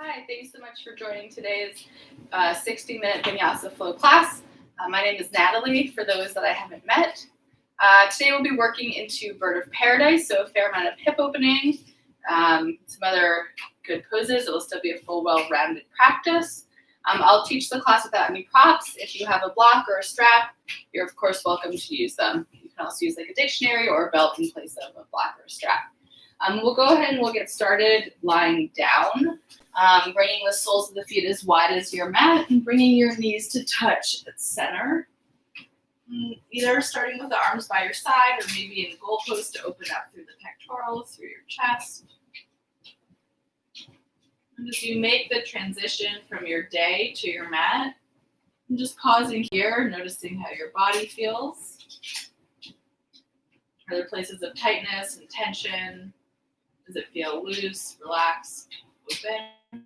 Hi, thanks so much for joining today's 60-minute Vinyasa Flow class. My name is Natalie, for those that I haven't met. Today we'll be working into Bird of Paradise, so a fair amount of hip opening, some other good poses. It will still be a full, well-rounded practice. I'll teach the class without any props. If you have a block or a strap, you're of course welcome to use them. You can also use like a dictionary or a belt in place of a block or a strap. We'll go ahead and we'll get started lying down, bringing the soles of the feet as wide as your mat and bringing your knees to touch at center. Either starting with the arms by your side or maybe in goalpost to open up through the pectorals, through your chest. And as you make the transition from your day to your mat, I'm just pausing here, noticing how your body feels. Are there places of tightness and tension? Does it feel loose, relaxed, open?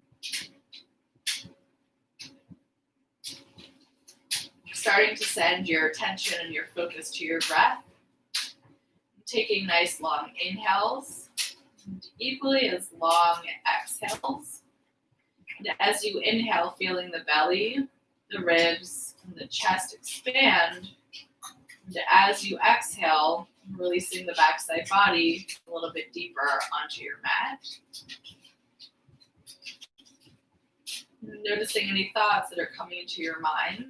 Starting to send your attention and your focus to your breath. Taking nice long inhales and equally as long exhales. And as you inhale, feeling the belly, the ribs, and the chest expand. And as you exhale, releasing the backside body a little bit deeper onto your mat. Noticing any thoughts that are coming into your mind.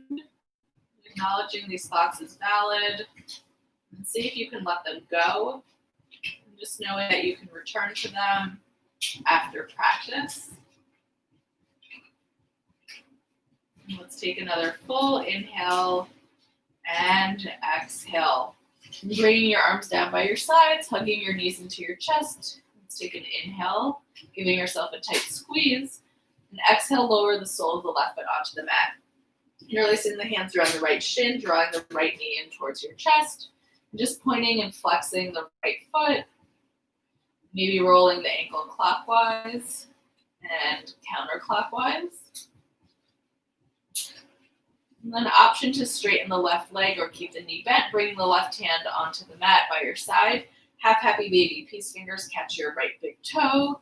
Acknowledging these thoughts as valid. And see if you can let them go. And just knowing that you can return to them after practice. And let's take another full inhale and exhale. Bringing your arms down by your sides, hugging your knees into your chest. Let's take an inhale, giving yourself a tight squeeze. And exhale, lower the sole of the left foot onto the mat. You're releasing the hands around the right shin, drawing the right knee in towards your chest. And just pointing and flexing the right foot. Maybe rolling the ankle clockwise and counterclockwise. And then option to straighten the left leg or keep the knee bent, bringing the left hand onto the mat by your side. Half happy baby, peace fingers catch your right big toe.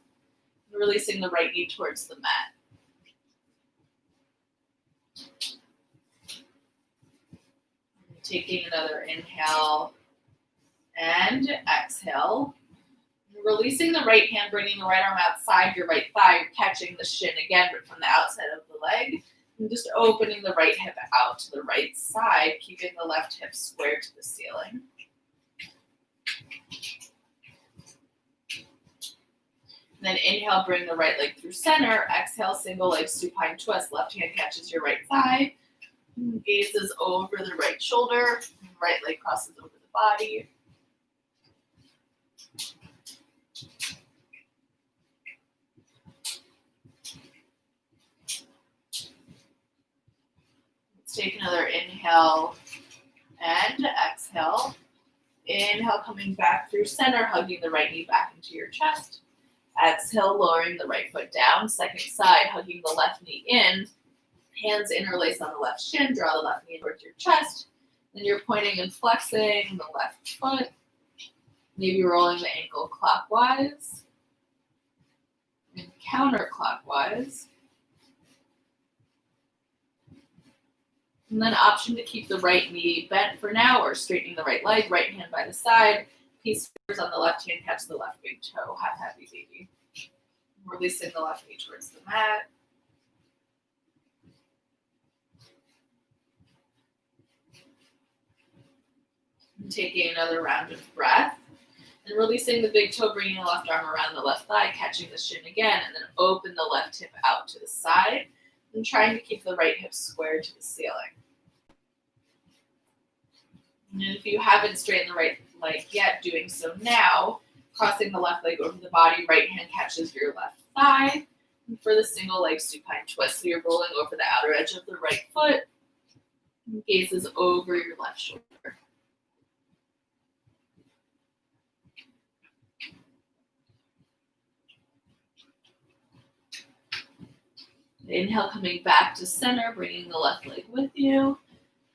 And releasing the right knee towards the mat. Taking another inhale and exhale. Releasing the right hand, bringing the right arm outside your right thigh. You're catching the shin again, but from the outside of the leg. And just opening the right hip out to the right side, keeping the left hip square to the ceiling. And then inhale, bring the right leg through center. Exhale, single leg supine twist. Left hand catches your right thigh. Gazes over the right shoulder. Right leg crosses over the body. Take another inhale and exhale. Inhale, coming back through center, hugging the right knee back into your chest. Exhale, lowering the right foot down. Second side, hugging the left knee in. Hands interlace on the left shin. Draw the left knee towards your chest. Then you're pointing and flexing the left foot. Maybe rolling the ankle clockwise and counterclockwise. And then option to keep the right knee bent for now or straightening the right leg, right hand by the side. Peace fingers on the left hand, catch the left big toe, half happy baby. Releasing the left knee towards the mat. And taking another round of breath. And releasing the big toe, bringing the left arm around the left thigh, catching the shin again, and then open the left hip out to the side. And trying to keep the right hip square to the ceiling. And if you haven't straightened the right leg yet, doing so now, crossing the left leg over the body, right hand catches your left thigh. And for the single leg supine twist, so you're rolling over the outer edge of the right foot, and gazes over your left shoulder. Inhale, coming back to center, bringing the left leg with you.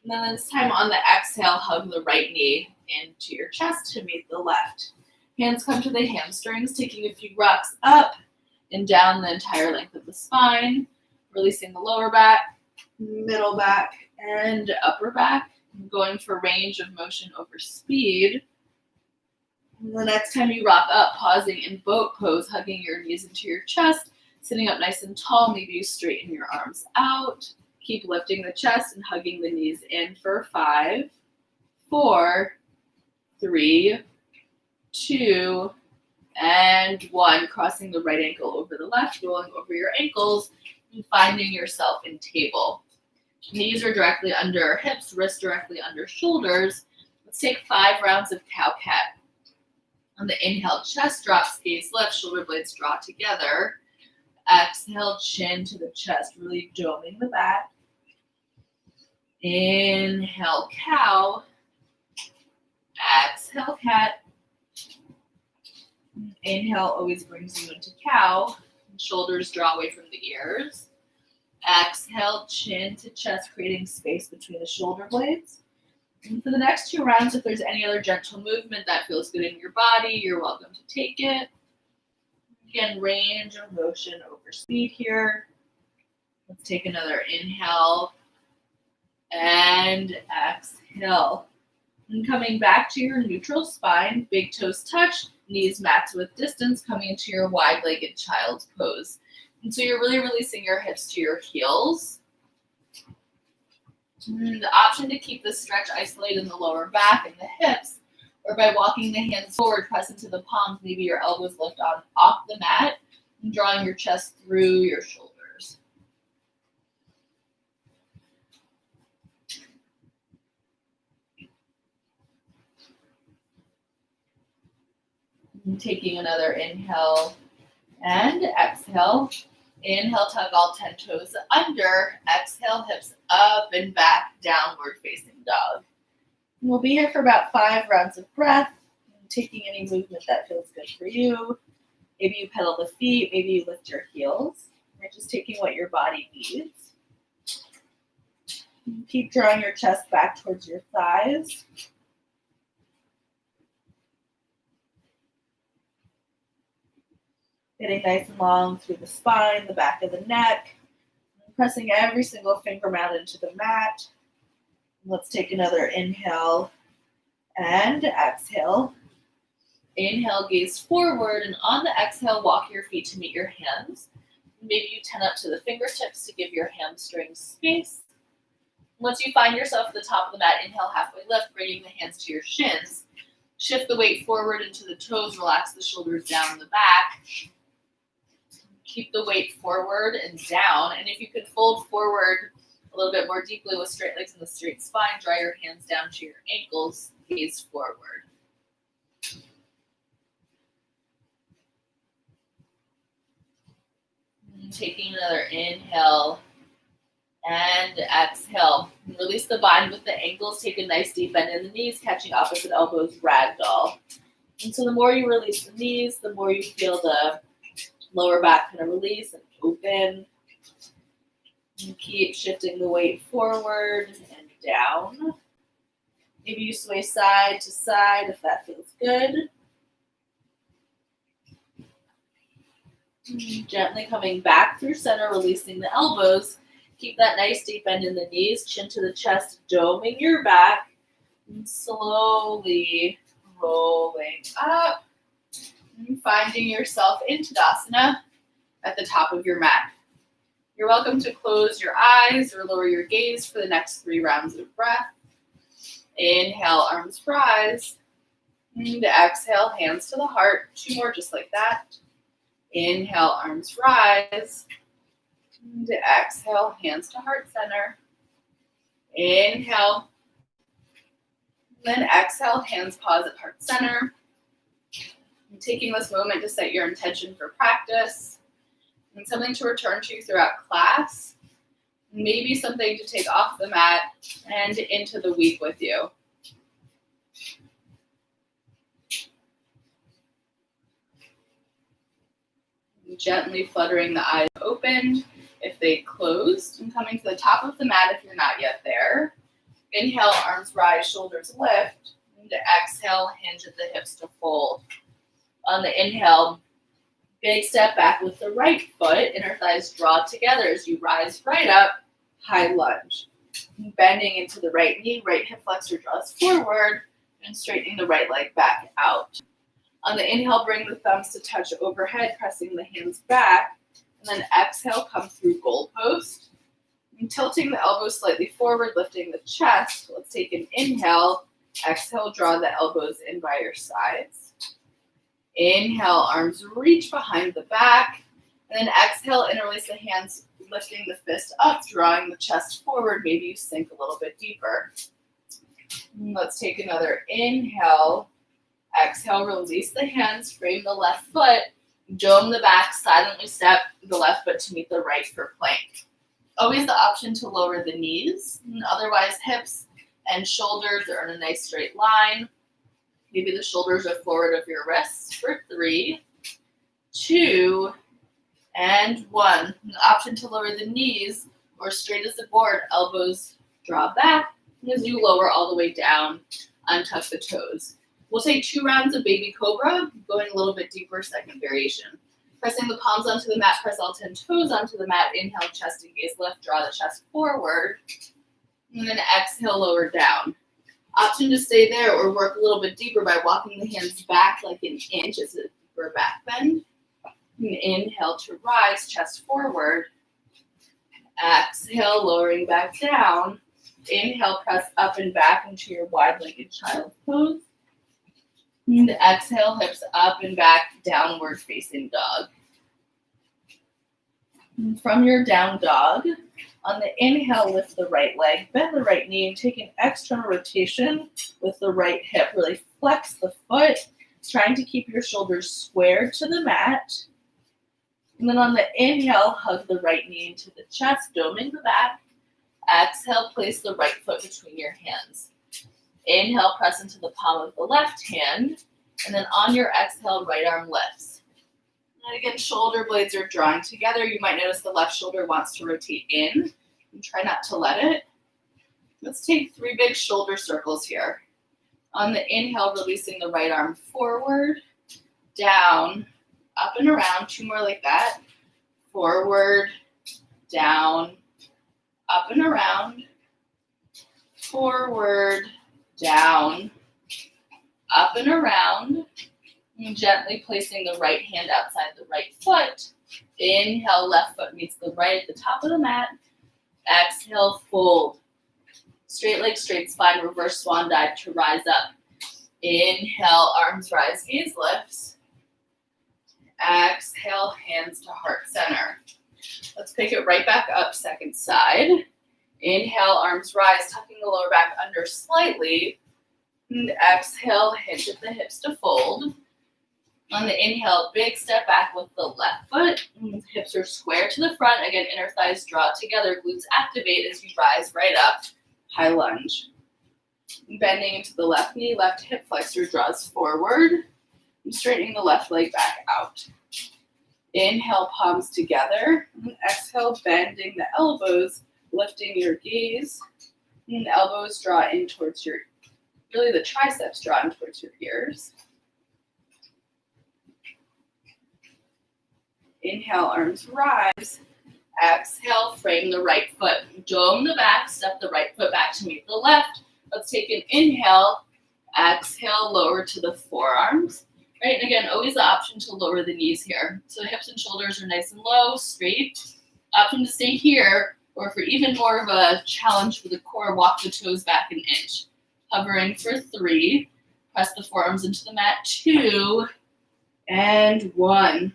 And then this time on the exhale, hug the right knee into your chest to meet the left. Hands come to the hamstrings, taking a few rocks up and down the entire length of the spine, releasing the lower back, middle back, and upper back. Going for range of motion over speed. And the next time you rock up, pausing in boat pose, hugging your knees into your chest, sitting up nice and tall. Maybe you straighten your arms out. Keep lifting the chest and hugging the knees in for 5, 4, 3, 2, and 1. Crossing the right ankle over the left, rolling over your ankles, and finding yourself in table. Knees are directly under hips, wrists directly under shoulders. Let's take 5 rounds of cow-cat. On the inhale, chest drops, gaze lift, shoulder blades draw together. Exhale, chin to the chest, really doming the back. Inhale, cow. Exhale, cat. Inhale always brings you into cow. Shoulders draw away from the ears. Exhale, chin to chest, creating space between the shoulder blades. And for the next 2 rounds, if there's any other gentle movement that feels good in your body, you're welcome to take it. Again, range of motion over speed here. Let's take another inhale and exhale. And coming back to your neutral spine, big toes touch, knees match with distance, coming into your wide-legged child's pose. And so you're really releasing your hips to your heels. And the option to keep this stretch isolated in the lower back and the hips, or by walking the hands forward, press into the palms, maybe your elbows lift on off the mat, and drawing your chest through your shoulders. And taking another inhale and exhale. Inhale, tug all 10 toes under. Exhale, hips up and back, downward facing dog. And we'll be here for about 5 rounds of breath, taking any movement that feels good for you. Maybe you pedal the feet, maybe you lift your heels. You're just taking what your body needs. Keep drawing your chest back towards your thighs. Getting nice and long through the spine, the back of the neck. Pressing every single finger mound into the mat. Let's take another inhale and exhale. Inhale, gaze forward, and on the exhale, walk your feet to meet your hands. Maybe you 10 up to the fingertips to give your hamstrings space. Once you find yourself at the top of the mat, inhale, halfway lift, bringing the hands to your shins. Shift the weight forward into the toes, relax the shoulders down the back. Keep the weight forward and down. And if you can fold forward a little bit more deeply with straight legs and the straight spine, draw your hands down to your ankles, gaze forward. And taking another inhale and exhale. Release the bind with the ankles. Take a nice deep bend in the knees, catching opposite elbows, ragdoll. And so the more you release the knees, the more you feel the lower back kind of release and open. And keep shifting the weight forward and down. Maybe you sway side to side if that feels good. Gently coming back through center, releasing the elbows. Keep that nice deep bend in the knees, chin to the chest, doming your back, and slowly rolling up. And finding yourself in Tadasana at the top of your mat. You're welcome to close your eyes or lower your gaze for the next 3 rounds of breath. Inhale, arms rise. And exhale, hands to the heart. 2 more just like that. Inhale, arms rise. And exhale, hands to heart center. Inhale. Then exhale, hands pause at heart center. And taking this moment to set your intention for practice and something to return to throughout class. Maybe something to take off the mat and into the week with you. Gently fluttering the eyes open if they closed, and coming to the top of the mat if you're not yet there. Inhale, arms rise, shoulders lift. And exhale, hinge at the hips to fold. On the inhale, Big step back with the right foot. Inner thighs draw together as you rise right up. High lunge. Bending into the right knee. Right hip flexor draws forward. And straightening the right leg back out. On the inhale, bring the thumbs to touch overhead, pressing the hands back. And then exhale, come through goalpost. And tilting the elbows slightly forward, lifting the chest. Let's take an inhale. Exhale, draw the elbows in by your sides. Inhale, arms reach behind the back. And then exhale, interlace the hands, lifting the fist up, drawing the chest forward. Maybe you sink a little bit deeper. Let's take another inhale. Exhale, release the hands, frame the left foot, dome the back, silently step the left foot to meet the right for plank. Always the option to lower the knees, otherwise hips and shoulders are in a nice straight line. Maybe the shoulders are forward of your wrists for 3, 2, and 1. The option to lower the knees or straight as a board, elbows draw back. As you lower all the way down, untuck the toes. We'll take 2 rounds of baby cobra, going a little bit deeper, second variation. Pressing the palms onto the mat, press all 10 toes onto the mat. Inhale, chest and gaze lift, draw the chest forward. And then exhale, lower down. Option to stay there or work a little bit deeper by walking the hands back like an inch as a deeper back bend. And inhale to rise, chest forward. Exhale, lowering back down. Inhale, press up and back into your wide-legged child's pose. And exhale, hips up and back, downward facing dog. And from your down dog, on the inhale, lift the right leg, bend the right knee, and take an external rotation with the right hip. Really flex the foot, trying to keep your shoulders squared to the mat. And then on the inhale, hug the right knee into the chest, doming the back. Exhale, place the right foot between your hands. Inhale, press into the palm of the left hand. And then on your exhale, right arm lifts. And again, shoulder blades are drawing together. You might notice the left shoulder wants to rotate in. And try not to let it. Let's take 3 big shoulder circles here. On the inhale, releasing the right arm forward, down, up and around. 2 more like that. Forward, down, up and around, forward, down, up and around, and gently placing the right hand outside the right foot. Inhale, left foot meets the right at the top of the mat. Exhale, fold. Straight leg, straight spine, reverse swan dive to rise up. Inhale, arms rise, gaze lifts. Exhale, hands to heart center. Let's pick it right back up, second side. Inhale, arms rise, tucking the lower back under slightly. And exhale, hinge at the hips to fold. On the inhale, big step back with the left foot. Hips are square to the front. Again, inner thighs draw together. Glutes activate as you rise right up. High lunge. Bending into the left knee, left hip flexor draws forward. And straightening the left leg back out. Inhale, palms together. And exhale, bending the elbows, lifting your gaze. And elbows draw in towards your, really the triceps draw in towards your ears. Inhale, arms rise. Exhale, frame the right foot. Dome the back, step the right foot back to meet the left. Let's take an inhale. Exhale, lower to the forearms. Right, and again, always the option to lower the knees here. So hips and shoulders are nice and low, straight. Option to stay here, or for even more of a challenge for the core, walk the toes back an inch. Hovering for 3. Press the forearms into the mat. 2 and 1.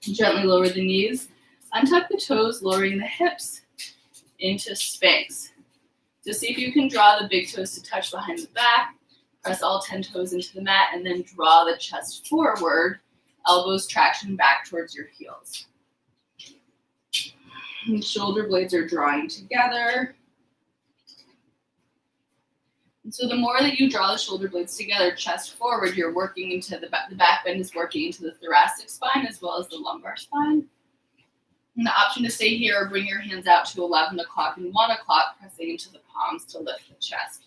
Gently lower the knees. Untuck the toes, lowering the hips into Sphinx. So see if you can draw the big toes to touch behind the back. Press all 10 toes into the mat and then draw the chest forward. Elbows traction back towards your heels. And shoulder blades are drawing together. And so the more that you draw the shoulder blades together, chest forward, you're working into the back bend is working into the thoracic spine as well as the lumbar spine. And the option to stay here or bring your hands out to 11 o'clock and 1 o'clock, pressing into the palms to lift the chest.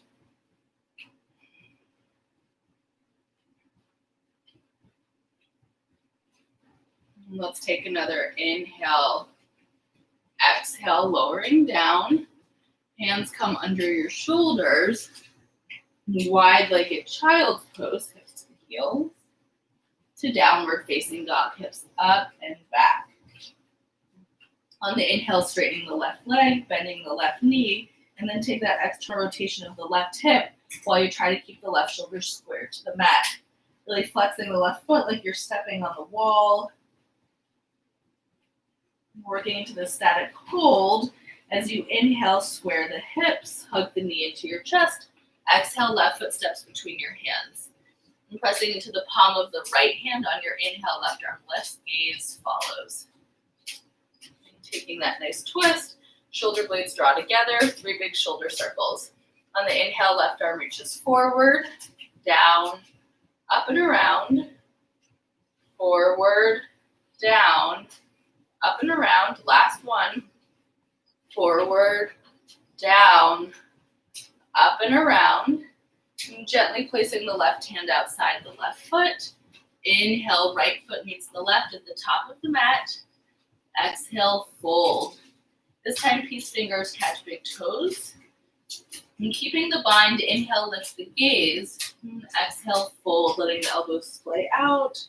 Let's take another inhale. Exhale, lowering down. Hands come under your shoulders. Wide-legged child's pose, hips to heels. To downward facing dog, hips up and back. On the inhale, straightening the left leg, bending the left knee, and then take that extra rotation of the left hip while you try to keep the left shoulder square to the mat. Really flexing the left foot like you're stepping on the wall. Working into the static hold. As you inhale, square the hips, hug the knee into your chest. Exhale, left foot steps between your hands. And pressing into the palm of the right hand on your inhale, left arm lifts, gaze follows. And taking that nice twist, shoulder blades draw together, 3 big shoulder circles. On the inhale, left arm reaches forward, down, up and around, forward, down, up and around. Last one. Forward, down, up and around. And gently placing the left hand outside the left foot. Inhale, right foot meets the left at the top of the mat. Exhale, fold. This time, peace fingers catch big toes. And keeping the bind, inhale, lift the gaze. And exhale, fold, letting the elbows splay out.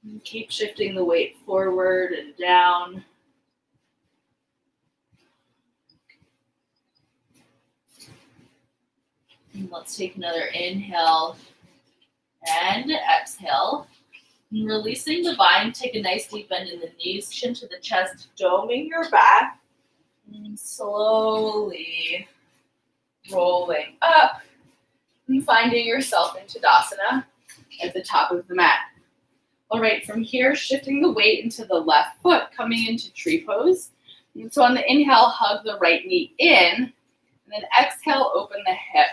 And keep shifting the weight forward and down. And let's take another inhale and exhale. And releasing the bind, take a nice deep bend in the knees, chin to the chest, doming your back. And slowly rolling up and finding yourself in Tadasana at the top of the mat. All right, from here, shifting the weight into the left foot, coming into tree pose. And so on the inhale, hug the right knee in, and then exhale, open the hip.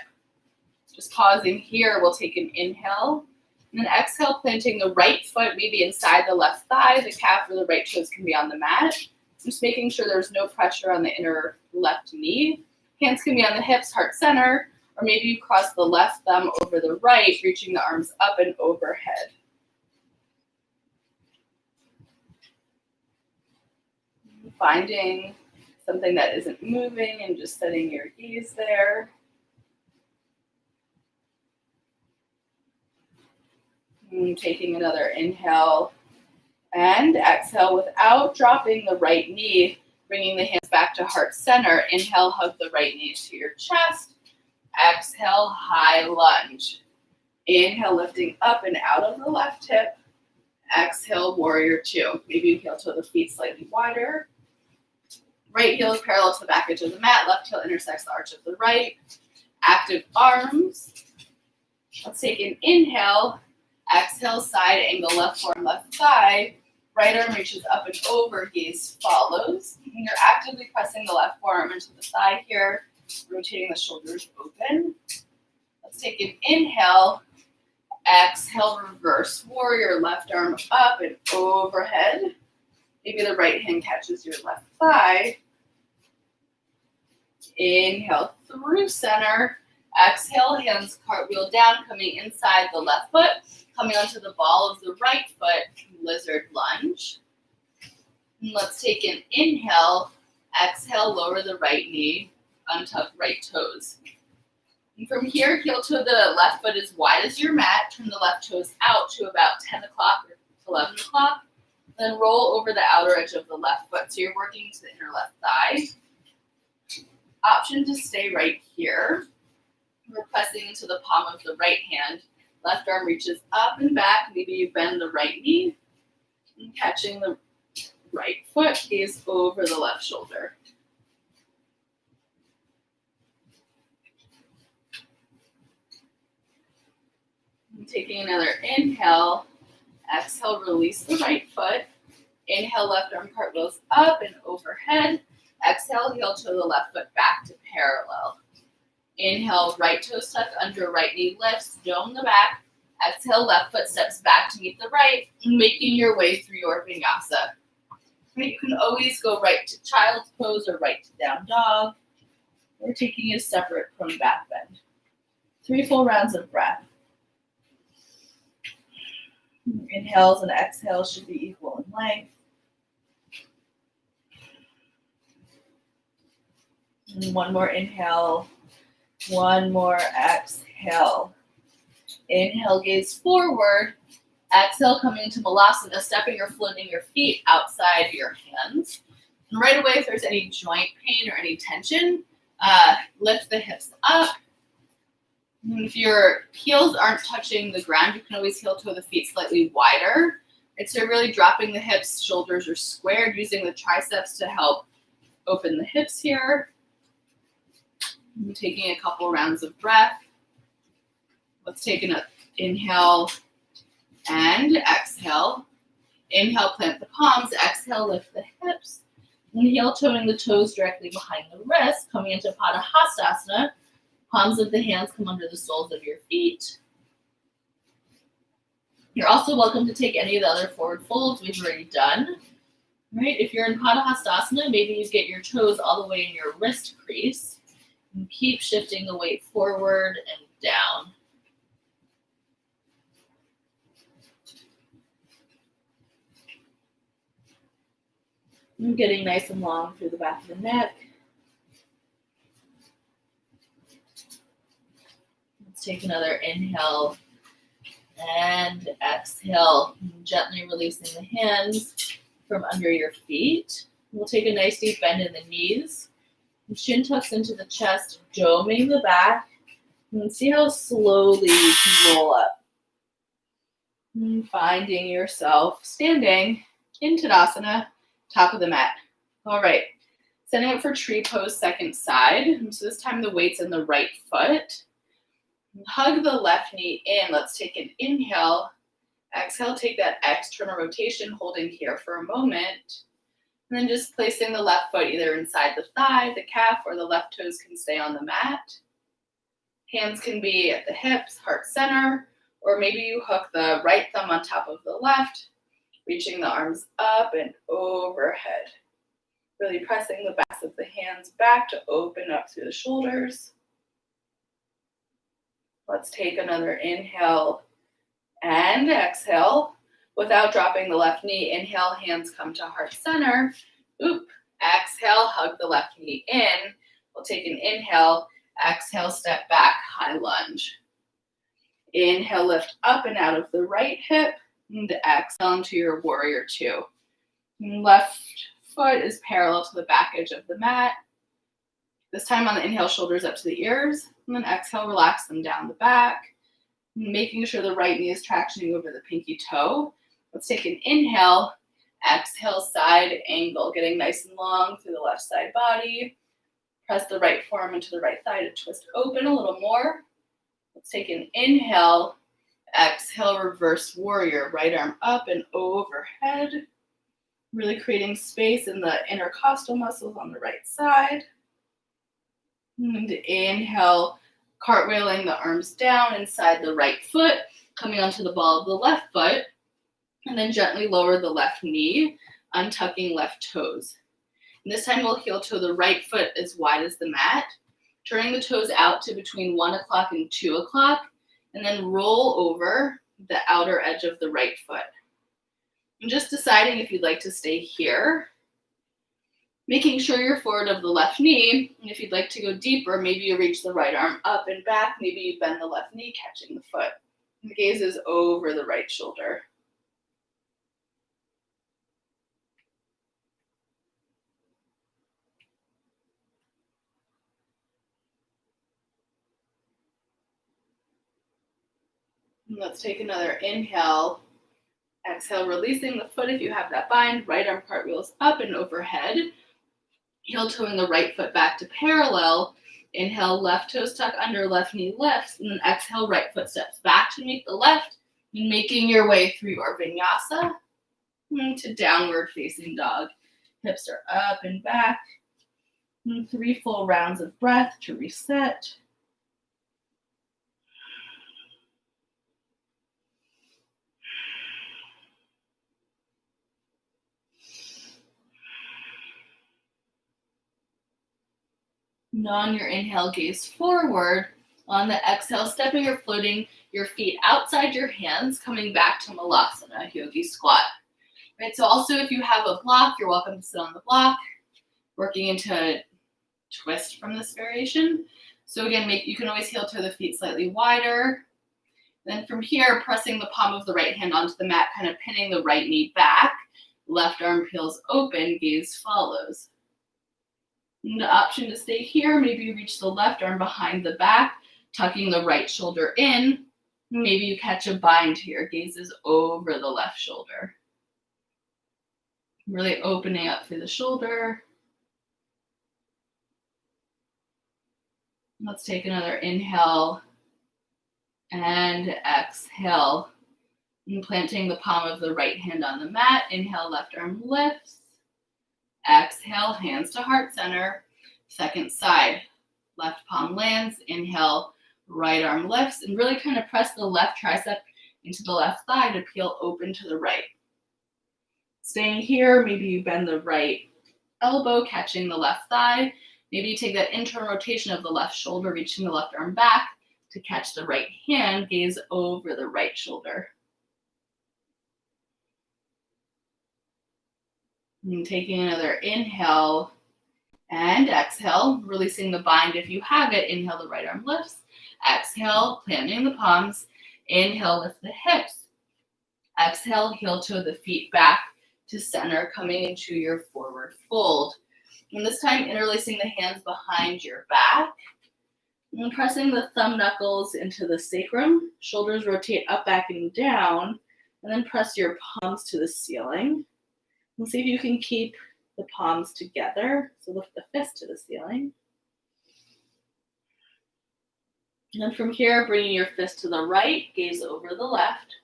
Just pausing here, we'll take an inhale, and then exhale, planting the right foot maybe inside the left thigh, the calf or the right toes can be on the mat. Just making sure there's no pressure on the inner left knee. Hands can be on the hips, heart center, or maybe you cross the left thumb over the right, reaching the arms up and overhead. Finding something that isn't moving and just setting your ease there. And taking another inhale and exhale without dropping the right knee, bringing the hands back to heart center. Inhale, hug the right knee to your chest. Exhale, high lunge. Inhale, lifting up and out of the left hip. Exhale, warrior two. Maybe you heel toe the feet slightly wider. Right heel is parallel to the back edge of the mat. Left heel intersects the arch of the right. Active arms. Let's take an inhale. Exhale, side angle, left forearm, left thigh. Right arm reaches up and over, gaze follows. And you're actively pressing the left forearm into the thigh here, rotating the shoulders open. Let's take an inhale. Exhale, reverse warrior, left arm up and overhead. Maybe the right hand catches your left thigh. Inhale through center. Exhale, hands cartwheel down, coming inside the left foot, coming onto the ball of the right foot, lizard lunge. And let's take an inhale. Exhale, lower the right knee, untuck right toes. And from here, heel to the left foot as wide as your mat. Turn the left toes out to about 10 o'clock or 11 o'clock. Then roll over the outer edge of the left foot. So you're working to the inner left thigh. Option to stay right here. We're pressing into the palm of the right hand. Left arm reaches up and back. Maybe you bend the right knee. And catching the right foot, gaze over the left shoulder. And taking another inhale. Exhale, release the right foot. Inhale, left arm cartwheels up and overhead. Exhale, heel toe the left foot back to parallel. Inhale, right toes tuck under, right knee lifts, dome the back. Exhale, left foot steps back to meet the right, making your way through your vinyasa. You can always go right to child's pose or right to down dog, or taking a separate prone back bend. 3 full rounds of breath. Inhales and exhales should be equal in length. And one more inhale, one more exhale. Inhale, gaze forward. Exhale, coming into Malasana, stepping or floating your feet outside your hands. And right away, if there's any joint pain or any tension, lift the hips up. And if your heels aren't touching the ground, you can always heel toe the feet slightly wider. So you're really dropping the hips, shoulders are squared, using the triceps to help open the hips here. And taking a couple rounds of breath. Let's take an inhale and exhale. Inhale, plant the palms. Exhale, lift the hips. And heel toeing the toes directly behind the wrist, coming into Padahastasana. Palms of the hands come under the soles of your feet. You're also welcome to take any of the other forward folds we've already done. Right? If you're in Padahastasana, maybe you get your toes all the way in your wrist crease. And keep shifting the weight forward and down. And getting nice and long through the back of the neck. Let's take another inhale and exhale. Gently releasing the hands from under your feet. We'll take a nice deep bend in the knees. Shin tucks into the chest, doming the back. And see how slowly you can roll up. And finding yourself standing in Tadasana, top of the mat. All right, setting up for tree pose, second side. So this time the weight's in the right foot. Hug the left knee in. Let's take an inhale. Exhale, take that external rotation, holding here for a moment. And then just placing the left foot either inside the thigh, the calf, or the left toes can stay on the mat. Hands can be at the hips, heart center, or maybe you hook the right thumb on top of the left, reaching the arms up and overhead. Really pressing the backs of the hands back to open up through the shoulders. Let's take another inhale and exhale. Without dropping the left knee, inhale, hands come to heart center. Oop. Exhale, hug the left knee in. We'll take an inhale. Exhale, step back, high lunge. Inhale, lift up and out of the right hip. And exhale into your warrior two. Left foot is parallel to the back edge of the mat. This time on the inhale, shoulders up to the ears. And then exhale, relax them down the back. Making sure the right knee is tractioning over the pinky toe. Let's take an inhale, exhale, side angle, getting nice and long through the left side body. Press the right forearm into the right thigh to twist open a little more. Let's take an inhale, exhale, reverse warrior, right arm up and overhead. Really creating space in the intercostal muscles on the right side. And inhale, cartwheeling the arms down inside the right foot, coming onto the ball of the left foot. And then gently lower the left knee, untucking left toes. And this time we'll heel toe the right foot as wide as the mat, turning the toes out to between 1 o'clock and 2 o'clock, and then roll over the outer edge of the right foot. And just deciding if you'd like to stay here, making sure you're forward of the left knee, and if you'd like to go deeper, maybe you reach the right arm up and back, maybe you bend the left knee, catching the foot. And the gaze is over the right shoulder. And let's take another inhale. Exhale, releasing the foot if you have that bind. Right arm cartwheels up and overhead. Heel toeing the right foot back to parallel. Inhale, left toes tuck under, left knee lifts. And then exhale, right foot steps back to meet the left. And making your way through your vinyasa to downward facing dog. Hips are up and back. And 3 full rounds of breath to reset. And on your inhale, gaze forward. On the exhale, stepping or floating your feet outside your hands, coming back to Malasana, yogi squat. Right, so also if you have a block, you're welcome to sit on the block, working into a twist from this variation. So again, you can always heel toe the feet slightly wider. Then from here, pressing the palm of the right hand onto the mat, kind of pinning the right knee back. Left arm peels open, gaze follows. And the option to stay here, maybe you reach the left arm behind the back, tucking the right shoulder in. Maybe you catch a bind here, gazes over the left shoulder. Really opening up through the shoulder. Let's take another inhale and exhale. And planting the palm of the right hand on the mat. Inhale, left arm lifts. Exhale, hands to heart center. Second side, left palm lands. Inhale, right arm lifts. And really kind of press the left tricep into the left thigh to peel open to the right. Staying here, maybe you bend the right elbow, catching the left thigh. Maybe you take that internal rotation of the left shoulder, reaching the left arm back to catch the right hand, gaze over the right shoulder. And taking another inhale and exhale, releasing the bind if you have it. Inhale, the right arm lifts. Exhale, planting the palms. Inhale, lift the hips. Exhale, heel toe the feet back to center, coming into your forward fold. And this time, interlacing the hands behind your back. And pressing the thumb knuckles into the sacrum. Shoulders rotate up, back, and down. And then press your palms to the ceiling. And see if you can keep the palms together. So lift the fist to the ceiling. And then from here, bringing your fist to the right, gaze over the left.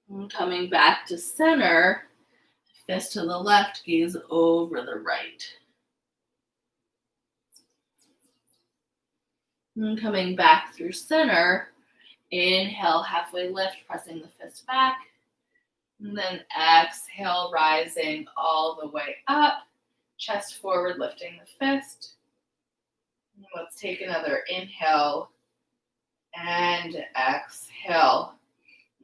And coming back to center, fist to the left, gaze over the right. And coming back through center, inhale, halfway lift, pressing the fist back. And then exhale, rising all the way up. Chest forward, lifting the fist. And let's take another inhale and exhale.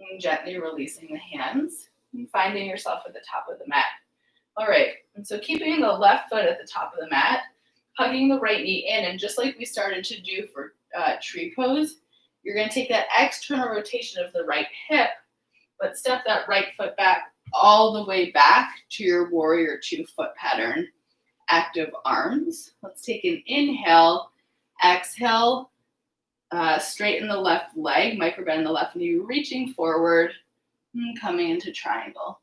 And gently releasing the hands and finding yourself at the top of the mat. All right, and so keeping the left foot at the top of the mat, hugging the right knee in, and just like we started to do for tree pose, you're going to take that external rotation of the right hip, but step that right foot back all the way back to your warrior 2 foot pattern. Active arms. Let's take an inhale, exhale, straighten the left leg, microbend the left knee, reaching forward, and coming into triangle.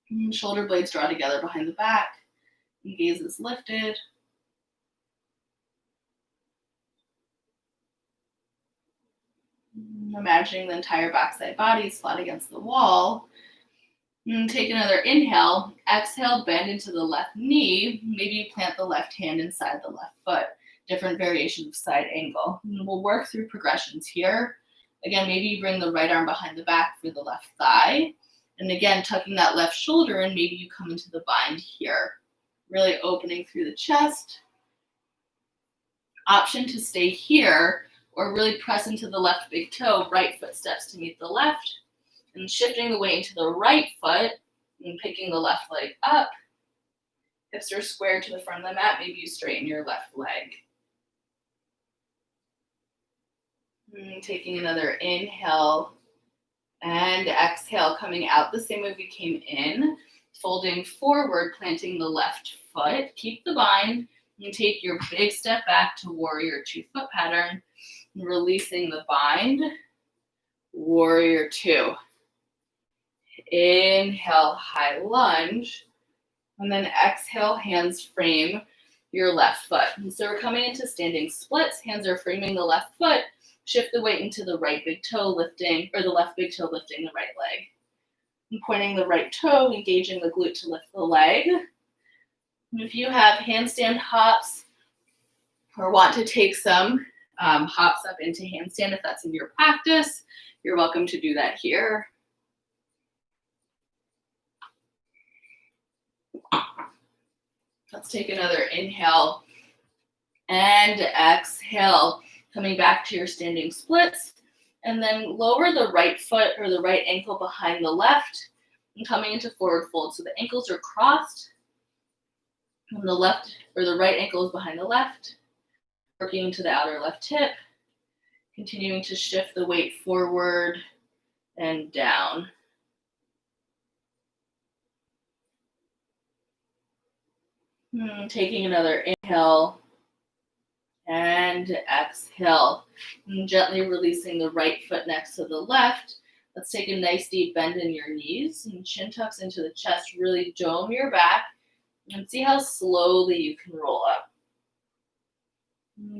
And shoulder blades draw together behind the back, and gaze is lifted. Imagining the entire backside body is flat against the wall. And take another inhale, exhale, bend into the left knee. Maybe you plant the left hand inside the left foot. Different variation of side angle. And we'll work through progressions here. Again, maybe you bring the right arm behind the back for the left thigh. And again, tucking that left shoulder and maybe you come into the bind here. Really opening through the chest. Option to stay here or really press into the left big toe, right foot steps to meet the left. And shifting the weight into the right foot and picking the left leg up. Hips are squared to the front of the mat. Maybe you straighten your left leg. And taking another inhale and exhale, coming out the same way we came in. Folding forward, planting the left foot. Keep the bind and take your big step back to warrior 2 foot pattern. And releasing the bind. Warrior 2. Inhale, high lunge. And then exhale, hands frame your left foot. And so we're coming into standing splits. Hands are framing the left foot. Shift the weight into the right big toe, lifting, or the left big toe lifting the right leg. And pointing the right toe, engaging the glute to lift the leg. And if you have handstand hops or want to take some hops up into handstand, if that's in your practice, you're welcome to do that here. Let's take another inhale and exhale. Coming back to your standing splits. And then lower the right foot or the right ankle behind the left and coming into forward fold. So the ankles are crossed and the left or the right ankle is behind the left, working into the outer left hip, continuing to shift the weight forward and down. Taking another inhale and exhale. And gently releasing the right foot next to the left. Let's take a nice deep bend in your knees and chin tucks into the chest. Really dome your back and see how slowly you can roll up.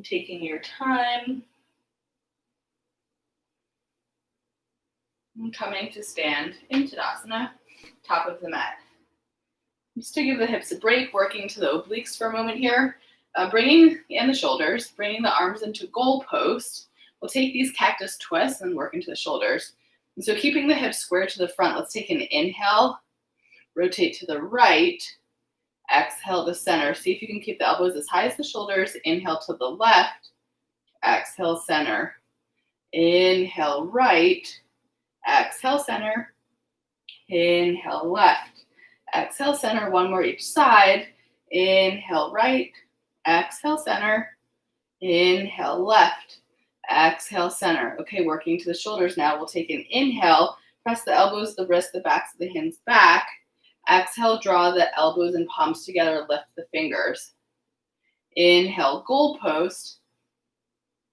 Taking your time. And coming to stand in Tadasana, top of the mat. Just to give the hips a break, working to the obliques for a moment here. Bringing in the shoulders, bringing the arms into goal post. We'll take these cactus twists and work into the shoulders. And so keeping the hips square to the front, let's take an inhale, rotate to the right, exhale to center. See if you can keep the elbows as high as the shoulders. Inhale to the left, exhale center. Inhale right, exhale center. Inhale left. Exhale center, one more each side. Inhale right, exhale center. Inhale left, exhale center. Okay, working to the shoulders now. We'll take an inhale, press the elbows, the wrists, the backs of the hands back. Exhale, draw the elbows and palms together, lift the fingers. Inhale, goal post.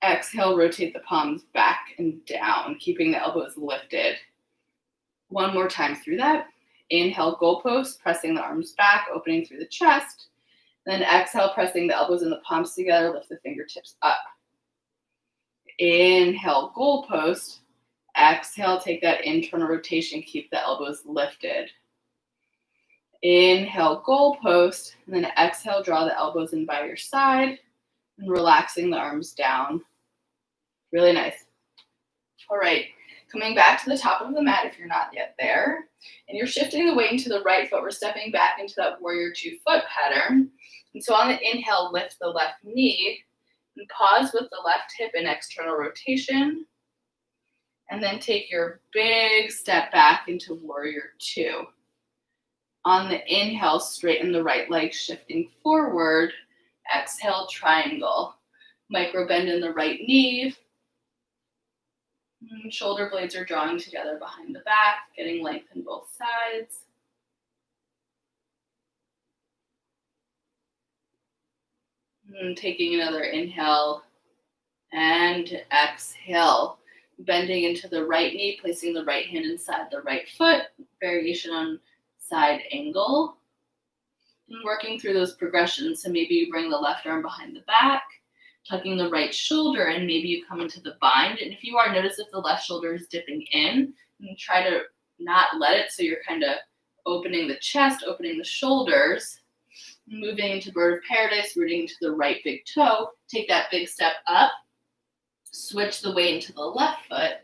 Exhale, rotate the palms back and down, keeping the elbows lifted. One more time through that. Inhale, goal post, pressing the arms back, opening through the chest. Then exhale, pressing the elbows and the palms together, lift the fingertips up. Inhale, goal post. Exhale, take that internal rotation, keep the elbows lifted. Inhale, goal post, and then exhale, draw the elbows in by your side, and relaxing the arms down. Really nice. All right, coming back to the top of the mat if you're not yet there. And you're shifting the weight into the right foot. We're stepping back into that warrior 2 foot pattern. And so on the inhale, lift the left knee and pause with the left hip in external rotation. And then take your big step back into warrior 2. On the inhale, straighten the right leg, shifting forward. Exhale, triangle. Micro bend in the right knee. Shoulder blades are drawing together behind the back, getting length in both sides. Taking another inhale and exhale. Bending into the right knee, placing the right hand inside the right foot. Variation on side angle. And working through those progressions. So maybe you bring the left arm behind the back, tucking the right shoulder, and maybe you come into the bind. And if you are, notice if the left shoulder is dipping in, and try to not let it, so you're kind of opening the chest, opening the shoulders, moving into bird of paradise, rooting into the right big toe. Take that big step up, switch the weight into the left foot,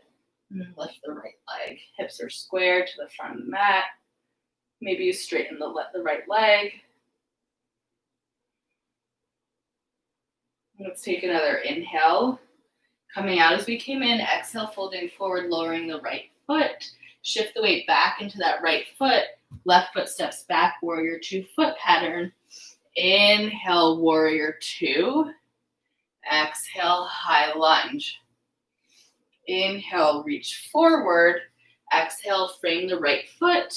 and lift the right leg. Hips are square to the front of the mat. Maybe you straighten the right leg. Let's take another inhale. Coming out as we came in, exhale, folding forward, lowering the right foot. Shift the weight back into that right foot. Left foot steps back, warrior 2 foot pattern. Inhale, warrior 2. Exhale, high lunge. Inhale, reach forward. Exhale, frame the right foot.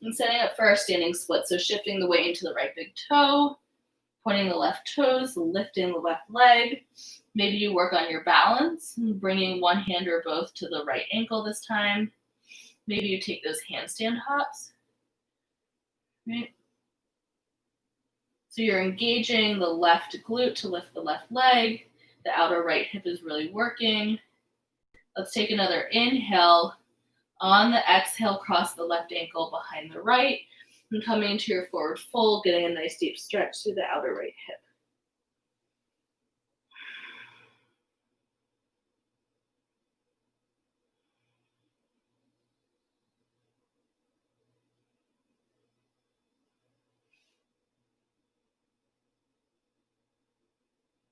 And setting up for our standing split. So shifting the weight into the right big toe. Pointing the left toes, lifting the left leg. Maybe you work on your balance, bringing one hand or both to the right ankle this time. Maybe you take those handstand hops. Right? So you're engaging the left glute to lift the left leg. The outer right hip is really working. Let's take another inhale. On the exhale, cross the left ankle behind the right. And coming into your forward fold, getting a nice deep stretch through the outer right hip.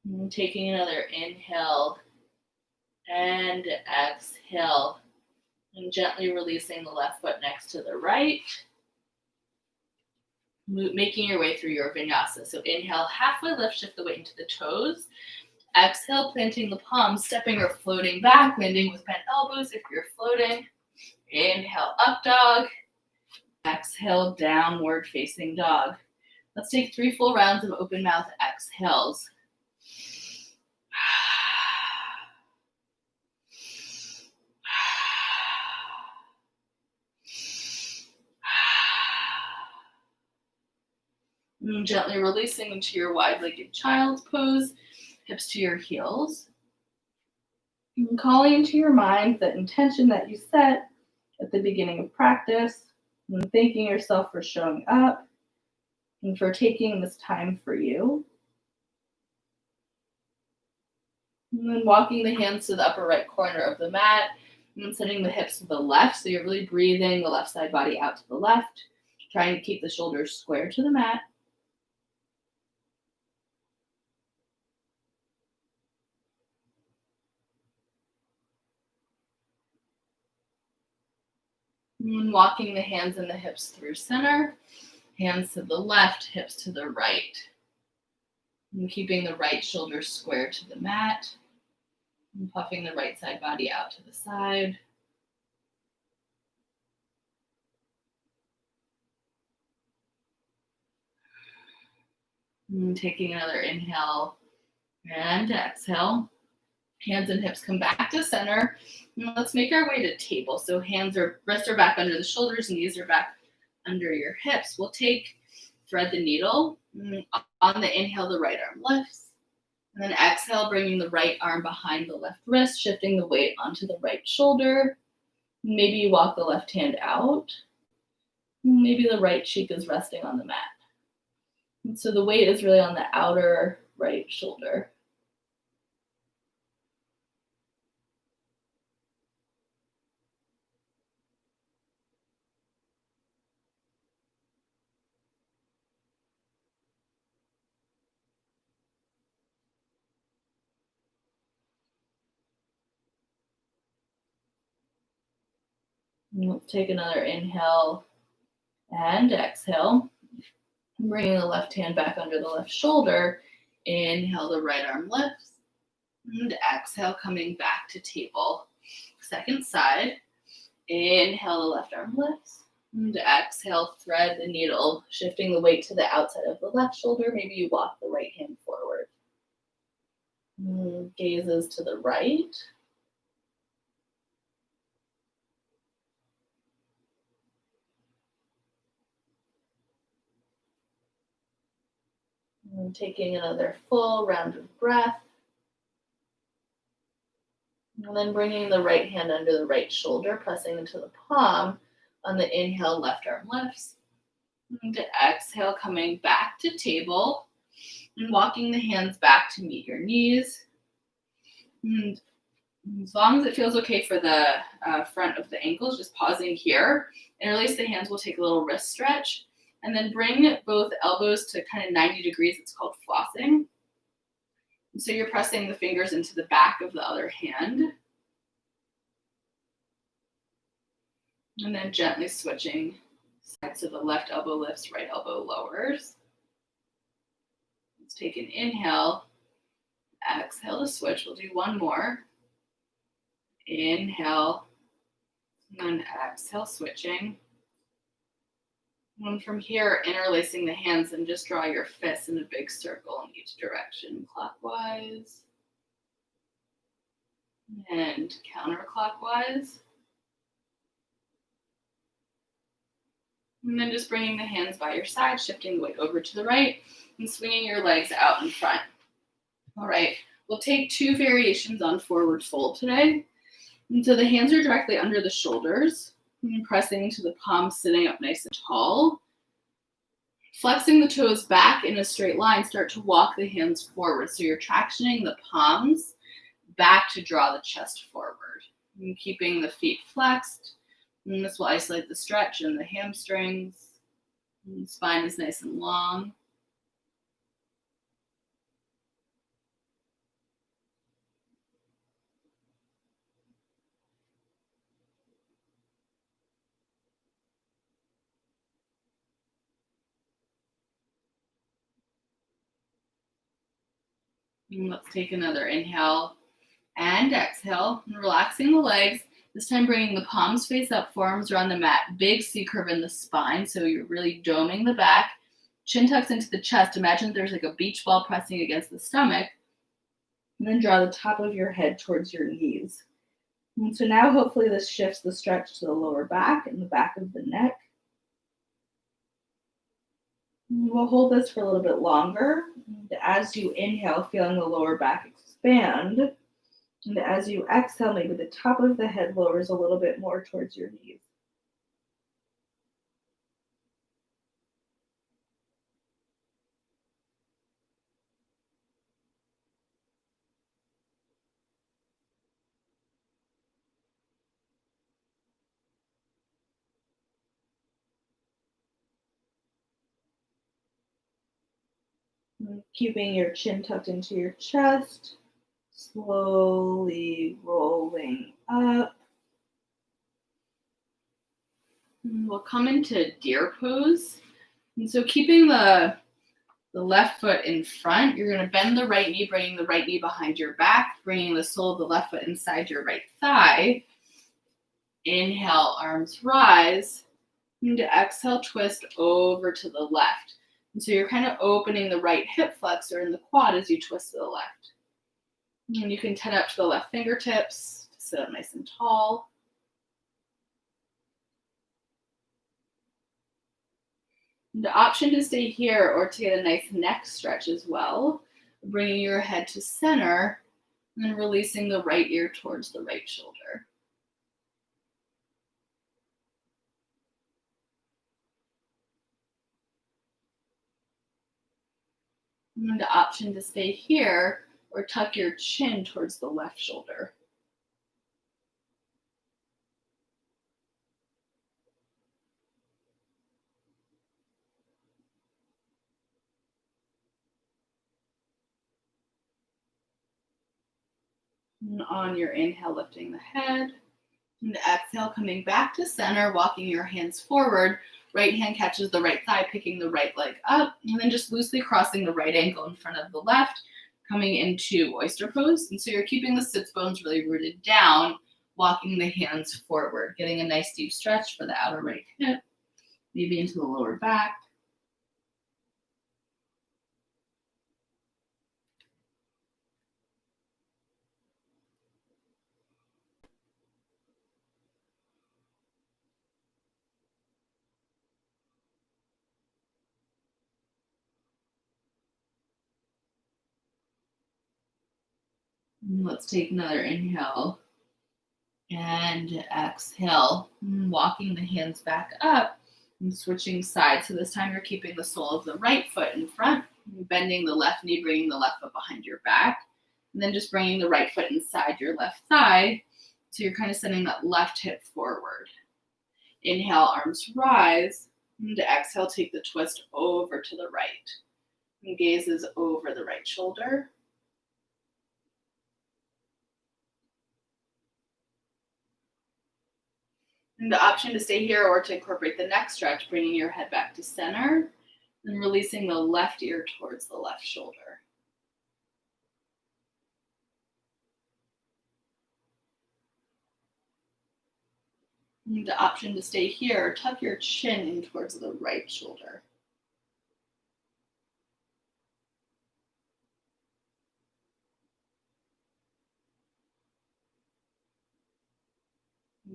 And taking another inhale and exhale. And gently releasing the left foot next to the right. Making your way through your vinyasa. So inhale, halfway lift, shift the weight into the toes. Exhale, planting the palms, stepping or floating back, landing with bent elbows if you're floating. Inhale, up dog. Exhale, downward facing dog. Let's take 3 full rounds of open mouth exhales. And gently releasing into your wide-legged child's pose, hips to your heels. And calling into your mind that intention that you set at the beginning of practice, and thanking yourself for showing up and for taking this time for you. And then walking the hands to the upper right corner of the mat and sending the hips to the left. So you're really breathing the left side body out to the left, trying to keep the shoulders square to the mat. And walking the hands and the hips through center, hands to the left, hips to the right. And keeping the right shoulder square to the mat. And puffing the right side body out to the side. And taking another inhale and exhale. Hands and hips come back to center. And let's make our way to table. So wrists are back under the shoulders, knees are back under your hips. We'll thread the needle. On the inhale, the right arm lifts. And then exhale, bringing the right arm behind the left wrist, shifting the weight onto the right shoulder. Maybe you walk the left hand out. Maybe the right cheek is resting on the mat. And so the weight is really on the outer right shoulder. And let's take another inhale and exhale. Bringing the left hand back under the left shoulder. Inhale, the right arm lifts. And exhale, coming back to table. Second side. Inhale, the left arm lifts. And exhale, thread the needle, shifting the weight to the outside of the left shoulder. Maybe you walk the right hand forward. Gazes to the right. And taking another full round of breath. And then bringing the right hand under the right shoulder, pressing into the palm. On the inhale, left arm lifts. And exhale, coming back to table. And walking the hands back to meet your knees. And as long as it feels okay for the front of the ankles, just pausing here. And release the hands, we'll take a little wrist stretch. And then bring both elbows to kind of 90 degrees. It's called flossing. And so you're pressing the fingers into the back of the other hand. And then gently switching sides. So the left elbow lifts, right elbow lowers. Let's take an inhale. Exhale to switch. We'll do one more. Inhale. And then exhale, switching. And from here, interlacing the hands and just draw your fists in a big circle in each direction, clockwise and counterclockwise. And then just bringing the hands by your side, shifting the weight over to the right and swinging your legs out in front. All right, we'll take 2 variations on forward fold today. And so the hands are directly under the shoulders. And pressing into the palms, sitting up nice and tall. Flexing the toes back in a straight line, start to walk the hands forward. So you're tractioning the palms back to draw the chest forward. And keeping the feet flexed. And this will isolate the stretch in the hamstrings. And the spine is nice and long. And let's take another inhale and exhale, and relaxing the legs. This time bringing the palms face up, forearms around the mat, big C curve in the spine, so you're really doming the back. Chin tucks into the chest. Imagine there's like a beach ball pressing against the stomach. And then draw the top of your head towards your knees. And so now hopefully this shifts the stretch to the lower back and the back of the neck. And we'll hold this for a little bit longer. And as you inhale, feeling the lower back expand. And as you exhale, maybe the top of the head lowers a little bit more towards your knees. And keeping your chin tucked into your chest, slowly rolling up. And we'll come into deer pose. And so keeping the left foot in front, you're going to bend the right knee, bringing the right knee behind your back, bringing the sole of the left foot inside your right thigh. Inhale, arms rise. And exhale, twist over to the left. And so you're kind of opening the right hip flexor and the quad as you twist to the left. And you can turn up to the left fingertips to sit up nice and tall. The option to stay here or to get a nice neck stretch as well, bringing your head to center and then releasing the right ear towards the right shoulder. And the option to stay here or tuck your chin towards the left shoulder. And on your inhale, lifting the head. And exhale, coming back to center, walking your hands forward. Right hand catches the right thigh, picking the right leg up, and then just loosely crossing the right ankle in front of the left, coming into oyster pose. And so you're keeping the sits bones really rooted down, walking the hands forward, getting a nice deep stretch for the outer right hip, maybe into the lower back. And let's take another inhale and exhale, walking the hands back up and switching sides. So this time you're keeping the sole of the right foot in front, bending the left knee, bringing the left foot behind your back, and then just bringing the right foot inside your left thigh. So you're kind of sending that left hip forward. Inhale, arms rise, and to exhale, take the twist over to the right. And gaze is over the right shoulder. And the option to stay here or to incorporate the neck stretch, bringing your head back to center and releasing the left ear towards the left shoulder. And the option to stay here, tuck your chin in towards the right shoulder.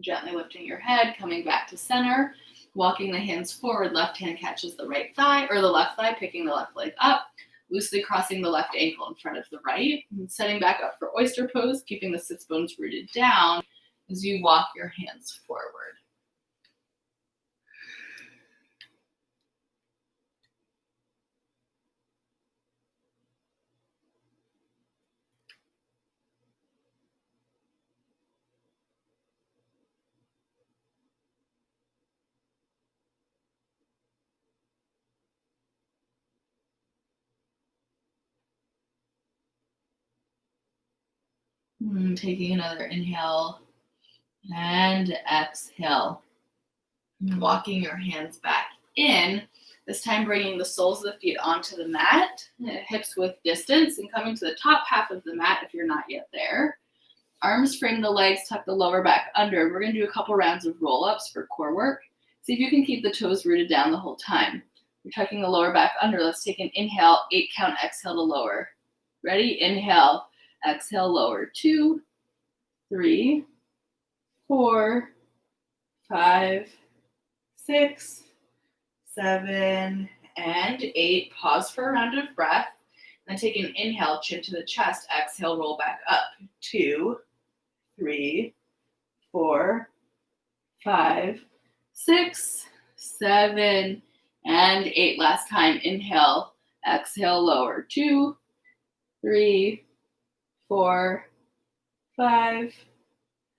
Gently lifting your head, coming back to center, walking the hands forward, left hand catches the right thigh, or the left thigh, picking the left leg up, loosely crossing the left ankle in front of the right, and setting back up for oyster pose, keeping the sits bones rooted down as you walk your hands forward. Taking another inhale and exhale. Walking your hands back in. This time bringing the soles of the feet onto the mat, hips width distance, and coming to the top half of the mat if you're not yet there. Arms frame the legs, tuck the lower back under. We're going to do a couple rounds of roll-ups for core work. See if you can keep the toes rooted down the whole time. You're tucking the lower back under. Let's take an inhale, 8 count, exhale to lower. Ready? Inhale, exhale, lower. 2, 3, 4, 5, 6, 7, and 8. Pause for a round of breath. Then take an inhale, chin to the chest. Exhale, roll back up. 2, 3, 4, 5, 6, 7, and 8. Last time. Inhale, exhale, lower. 2, 3, 4, 5,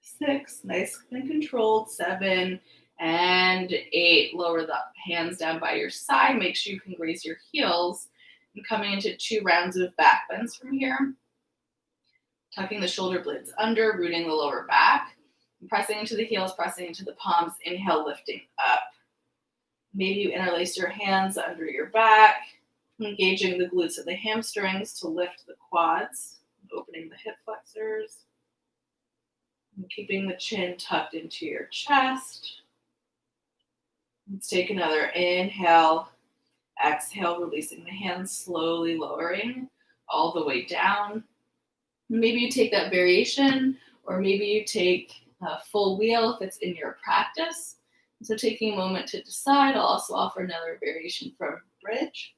6. Nice and controlled. 7 and 8. Lower the hands down by your side. Make sure you can graze your heels. And coming into 2 rounds of back bends from here. Tucking the shoulder blades under, rooting the lower back. And pressing into the heels, pressing into the palms. Inhale, lifting up. Maybe you interlace your hands under your back, engaging the glutes and the hamstrings to lift the quads, opening the hip flexors, and keeping the chin tucked into your chest. Let's take another inhale, exhale, releasing the hands, slowly lowering all the way down. Maybe you take that variation, or maybe you take a full wheel if it's in your practice. So taking a moment to decide. I'll also offer another variation from bridge.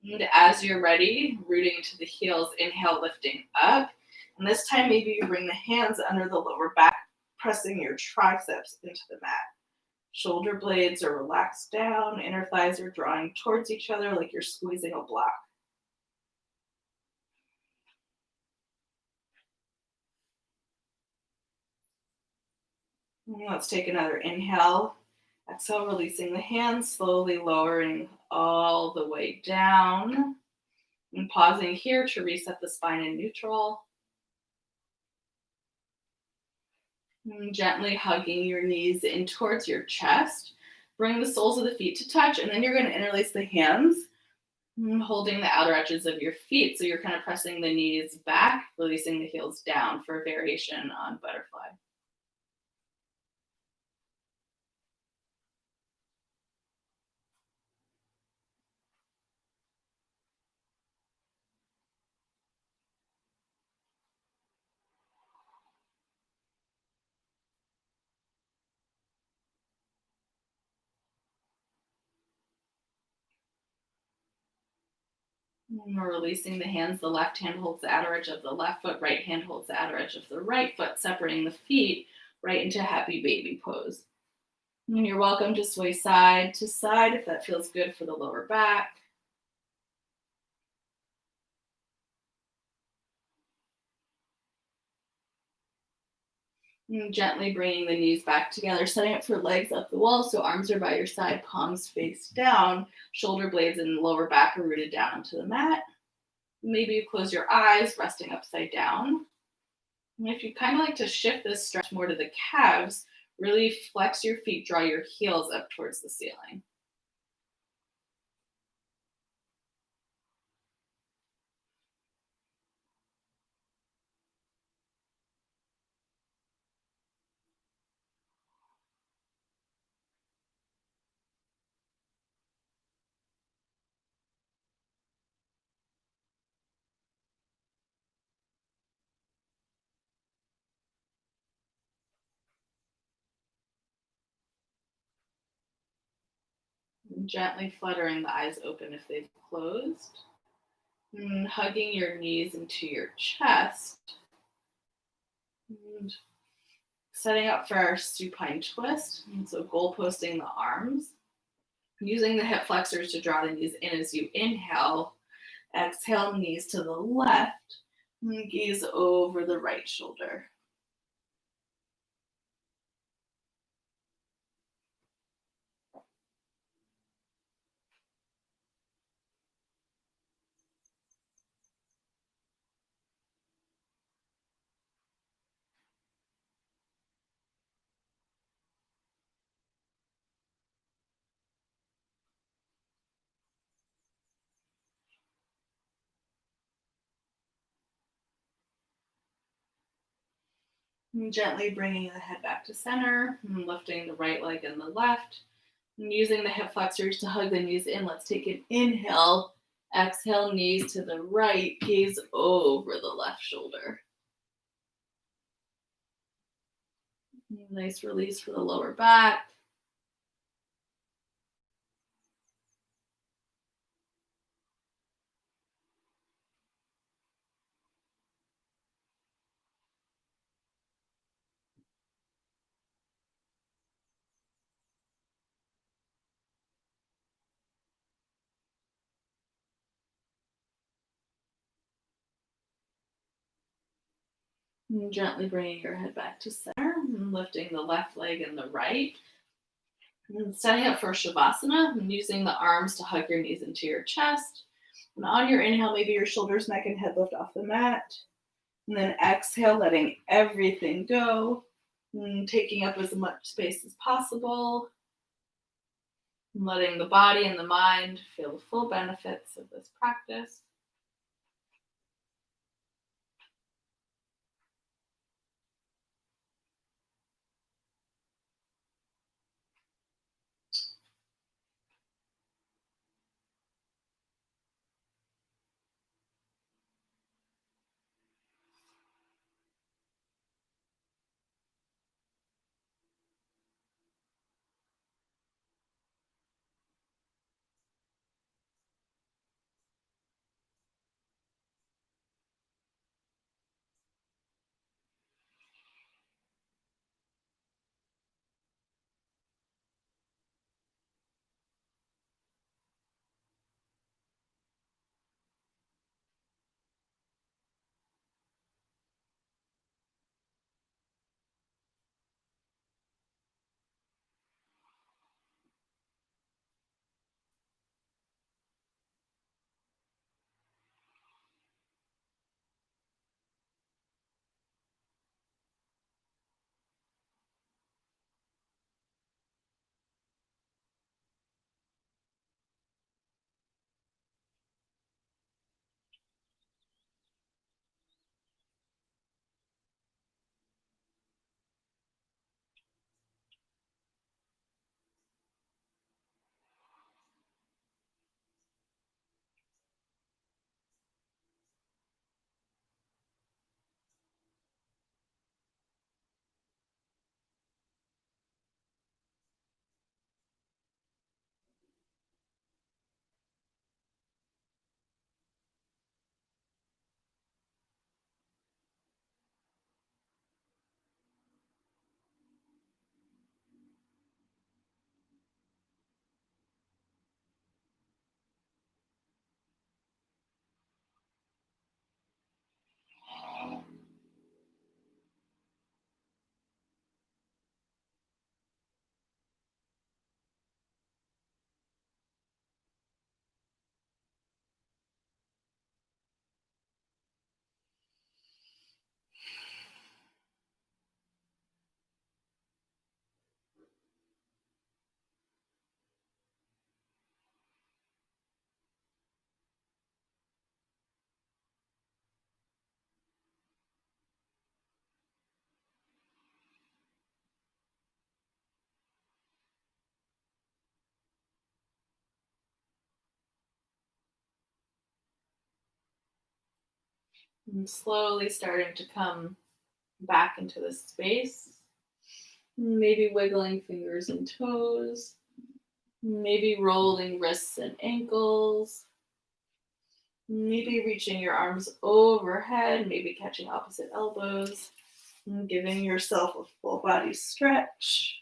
And as you're ready, rooting into the heels, inhale, lifting up. And this time, maybe you bring the hands under the lower back, pressing your triceps into the mat. Shoulder blades are relaxed down, inner thighs are drawing towards each other like you're squeezing a block. And let's take another inhale. Exhale, releasing the hands, slowly lowering all the way down. And pausing here to reset the spine in neutral. And gently hugging your knees in towards your chest. Bring the soles of the feet to touch, and then you're going to interlace the hands, holding the outer edges of your feet. So you're kind of pressing the knees back, releasing the heels down for a variation on butterfly. And we're releasing the hands. The left hand holds the outer edge of the left foot. Right hand holds the outer edge of the right foot, separating the feet right into happy baby pose. And you're welcome to sway side to side if that feels good for the lower back. And gently bringing the knees back together, setting up for legs up the wall. So arms are by your side, palms face down, shoulder blades and lower back are rooted down onto the mat. Maybe you close your eyes, resting upside down. And if you kind of like to shift this stretch more to the calves, really flex your feet, draw your heels up towards the ceiling. And gently fluttering the eyes open if they've closed. And hugging your knees into your chest. And setting up for our supine twist. And so goal posting the arms. Using the hip flexors to draw the knees in as you inhale. Exhale, knees to the left. And gaze over the right shoulder. And gently bringing the head back to center, and lifting the right leg and the left. And using the hip flexors to hug the knees in. Let's take an inhale. Exhale, knees to the right, gaze over the left shoulder. Nice release for the lower back. And gently bringing your head back to center and lifting the left leg and the right. And setting up for Shavasana and using the arms to hug your knees into your chest. And on your inhale, maybe your shoulders, neck, and head lift off the mat. And then exhale, letting everything go. And taking up as much space as possible. And letting the body and the mind feel the full benefits of this practice. And slowly starting to come back into this space. Maybe wiggling fingers and toes. Maybe rolling wrists and ankles. Maybe reaching your arms overhead, maybe catching opposite elbows. And giving yourself a full body stretch.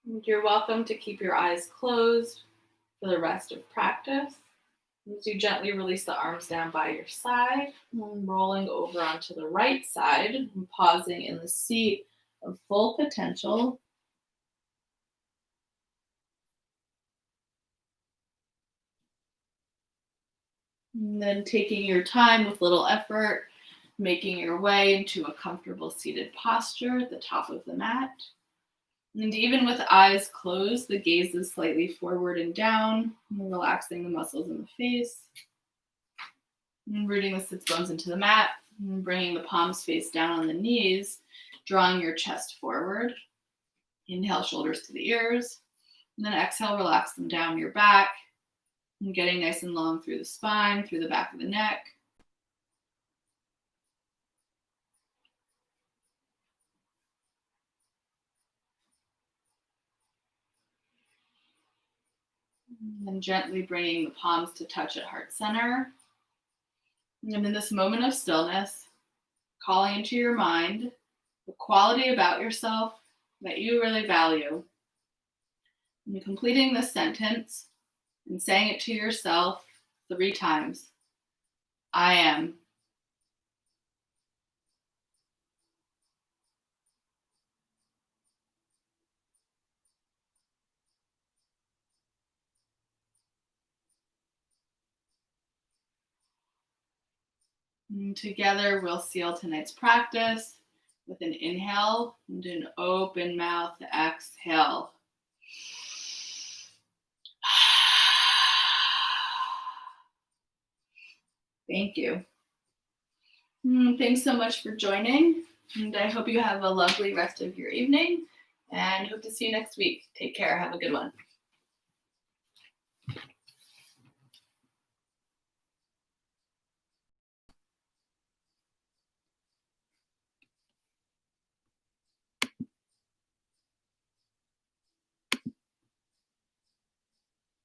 And you're welcome to keep your eyes closed for the rest of practice. As you gently release the arms down by your side, and rolling over onto the right side, and pausing in the seat of full potential. And then taking your time with little effort, making your way into a comfortable seated posture at the top of the mat. And even with eyes closed, the gaze is slightly forward and down, relaxing the muscles in the face. And rooting the sits bones into the mat, and bringing the palms face down on the knees, drawing your chest forward. Inhale, shoulders to the ears. And then exhale, relax them down your back. And getting nice and long through the spine, through the back of the neck. And then gently bringing the palms to touch at heart center. And in this moment of stillness, calling into your mind the quality about yourself that you really value. And completing this sentence and saying it to yourself 3 times. I am. And together we'll seal tonight's practice with an inhale and an open mouth exhale. Thank you. Thanks so much for joining, and I hope you have a lovely rest of your evening, and hope to see you next week. Take care. Have a good one.